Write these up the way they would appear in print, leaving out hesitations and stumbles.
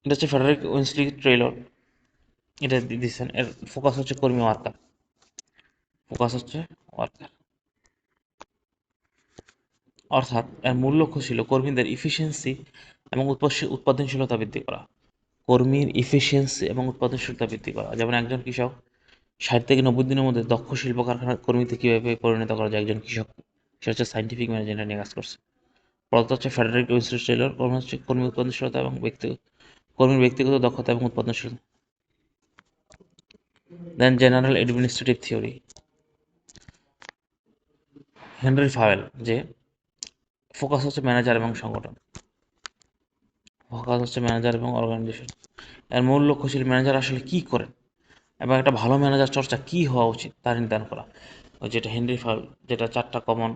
এটা হচ্ছে Frederick উইন্সলি trailer, এটা দিচ্ছেন। এর ফোকাস হচ্ছে কর্মী ওয়ার্কার, ফোকাস হচ্ছে ওয়ার্কার, অর্থাৎ এর মূল লক্ষ্য ছিল কর্মীদের ইফিসিয়েন্সি এবং উৎপাদনশীলতা বৃদ্ধি করা। কর্মীর ইফিসিয়েন্সি এবং উৎপাদনশীলতা বৃদ্ধি করা, যেমন একজন কৃষক 60 থেকে 90 দিনের মধ্যে দক্ষ শিল্প কারখানার কর্মীতে কীভাবে পরিণত করা যায় একজন কৃষক, সে হচ্ছে সাইন্টিফিক ম্যানেজমেন্ট নিয়ে কাজ করছে। প্রদত্ত হচ্ছে ফেডারিক উইনস্টন টেইলর, কর্ম হচ্ছে কর্মী উৎপাদনশীলতা এবং কর্মীর ব্যক্তিগত দক্ষতা এবং উৎপাদনশীলতা। দেন জেনারেল অ্যাডমিনিস্ট্রেটিভ থিওরি, হেনরি ফাওয়েল, যে ফোকাস হচ্ছে ম্যানেজার এবং সংগঠন, ফোকাস হচ্ছে ম্যানেজার এবং অর্গানাইজেশন। এর মূল লক্ষ্য ছিল ম্যানেজার আসলে কী করেন এবং একটা ভালো ম্যানেজার চর্চা কী হওয়া উচিত তা নির্ধারণ করা। ওই যেটা হেনরি ফাওয়েল, যেটা 4টা কমন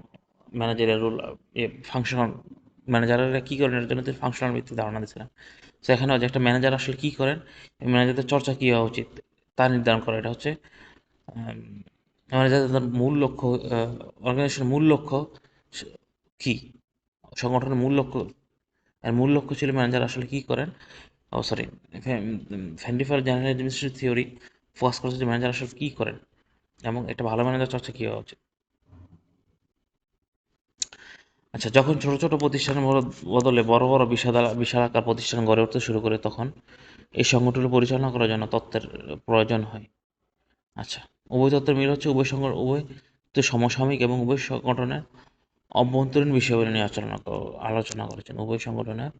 ম্যানেজারের রুল, ফাংশনাল ম্যানেজাররা কী করেন এর জন্য তিনি ফাংশনাল ভিত্তিক ধারণা দিয়েছিলেন। তো এখানেও যে একটা ম্যানেজার আসলে কী করেন, ম্যানেজারদের চর্চা কী হওয়া উচিত তা নির্ধারণ করা, এটা হচ্ছে ম্যানেজারদের মূল লক্ষ্য, অর্গানাইজেশনের মূল লক্ষ্য কী, সংগঠনের মূল লক্ষ্য। এর মূল লক্ষ্য ছিল ম্যানেজার আসলে কী করেন। ও সরি, ফ্যান্ডিফার জেনারেল অ্যাডমিনিস্ট্রেটিভ থিওরি ফোকাস করেছে যে ম্যানেজার আসলে কী করেন এবং একটা ভালো ম্যানেজার চর্চা কী হওয়া উচিত। আচ্ছা, যখন ছোট ছোট প্রতিষ্ঠানের বদলে বড় বড় বিশাল আকার প্রতিষ্ঠান গড়ে উঠতে শুরু করে তখন এই সংগঠনগুলো পরিচালনা করার জন্য তত্ত্বের প্রয়োজন হয়। আচ্ছা, উভয় তত্ত্বের মিল হচ্ছে উভয় সমসাময়িক এবং উভয় সংগঠনের অভ্যন্তরীণ বিষয়গুলি নিয়ে আলোচনা করেছেন। উভয় সংগঠনের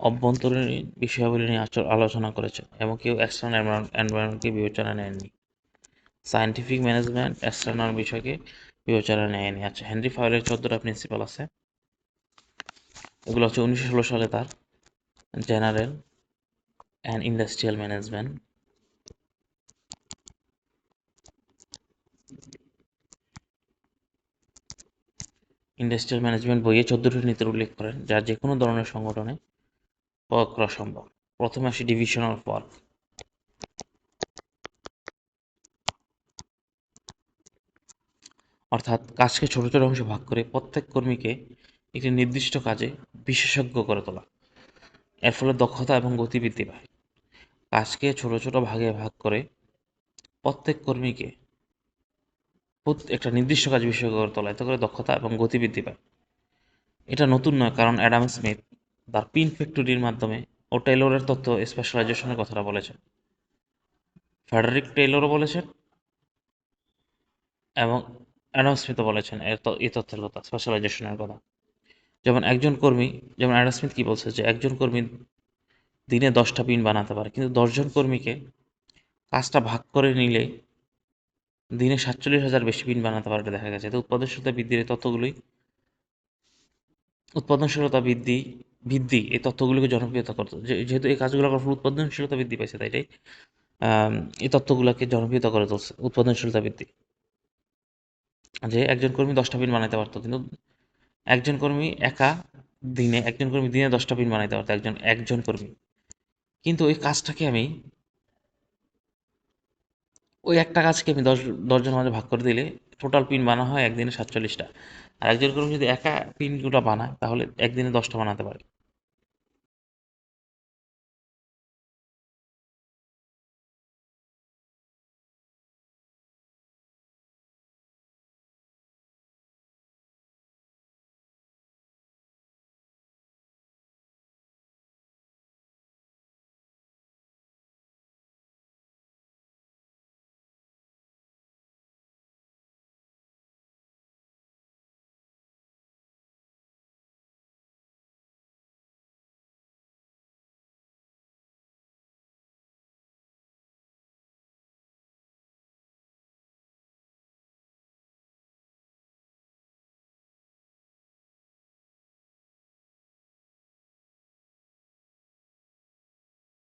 অভ্যন্তরীণ বিষয়াবলী নিয়ে আলোচনা করেছেন এবং কেউ এক্সটার্নাল এনভায়রনমেন্টকে বিবেচনা নেননি। সায়েন্টিফিক ম্যানেজমেন্ট এক্সটার্নাল বিষয়কে বিবেচনা নেয়নি। আচ্ছা, হেনরি ফাওয়েলের 14টা প্রিন্সিপাল আছে, এগুলো হচ্ছে 1916 সালে তার জেনারেল অ্যান্ড ইন্ডাস্ট্রিয়াল ম্যানেজমেন্ট, বইয়ে 14টি নীতির উল্লেখ করেন যা যে কোনো ধরনের সংগঠনে প্রয়োগ করা সম্ভব। প্রথমে আসি ডিভিশন অফ ওয়ার্ক, অর্থাৎ কাজকে ছোট ছোট অংশে ভাগ করে প্রত্যেক কর্মীকে একটি নির্দিষ্ট কাজে বিশেষজ্ঞ করে তোলা। এর ফলে দক্ষতা এবং গতি বৃদ্ধি পায়। কাজকে ছোট ছোট ভাগে ভাগ করে প্রত্যেক কর্মীকে একটা নির্দিষ্ট কাজ বিশেষজ্ঞ করে তোলা, এতে করে দক্ষতা এবং গতি বৃদ্ধি পায়। এটা নতুন নয়, কারণ অ্যাডাম স্মিথ তার পিন ফ্যাক্টরির মাধ্যমে ও টেইলরের তত্ত্ব স্পেশালাইজেশনের কথাটা বলেছেন। ফ্রেডারিক টেইলরও বলেছেন এবং অ্যাডাম স্মিথও বলেছেন এই তথ্যের কথা, স্পেশালাইজেশনের কথা। যেমন একজন কর্মী, যেমন অ্যাডাম স্মিথ কি বলছে যে একজন কর্মী দিনে 10টা পিন বানাতে পারে, কিন্তু 10জন কর্মীকে কাজটা ভাগ করে নিলে দিনে 47,000 বেশি পিন বানাতে পারে, এটা দেখা গেছে। তো উৎপাদনশীলতা বৃদ্ধির এই তত্ত্বগুলোই, উৎপাদনশীলতা বৃদ্ধি এই তত্ত্বগুলোকে জনপ্রিয়তা করতো, যেহেতু এই কাজগুলো করার ফলে উৎপাদনশীলতা বৃদ্ধি পাইছে, তাই এই তত্ত্বগুলোকে জনপ্রিয়তা করে তুলছে উৎপাদনশীলতা বৃদ্ধি। যে একজন কর্মী 10টা পিন বানাইতে পারতো, কিন্তু একজন কর্মী দিনে 10টা পিন বানাইতে পারতো, একজন একজন কর্মী। কিন্তু ওই কাজটাকে আমি, ওই একটা কাজকে আমি দশজনের মাঝে ভাগ করে দিলে টোটাল পিন বানা হয় একদিনে 47টা। আর একজন কর্মী যদি একা পিনগুলো বানায় তাহলে একদিনে 10টা বানাতে পারে।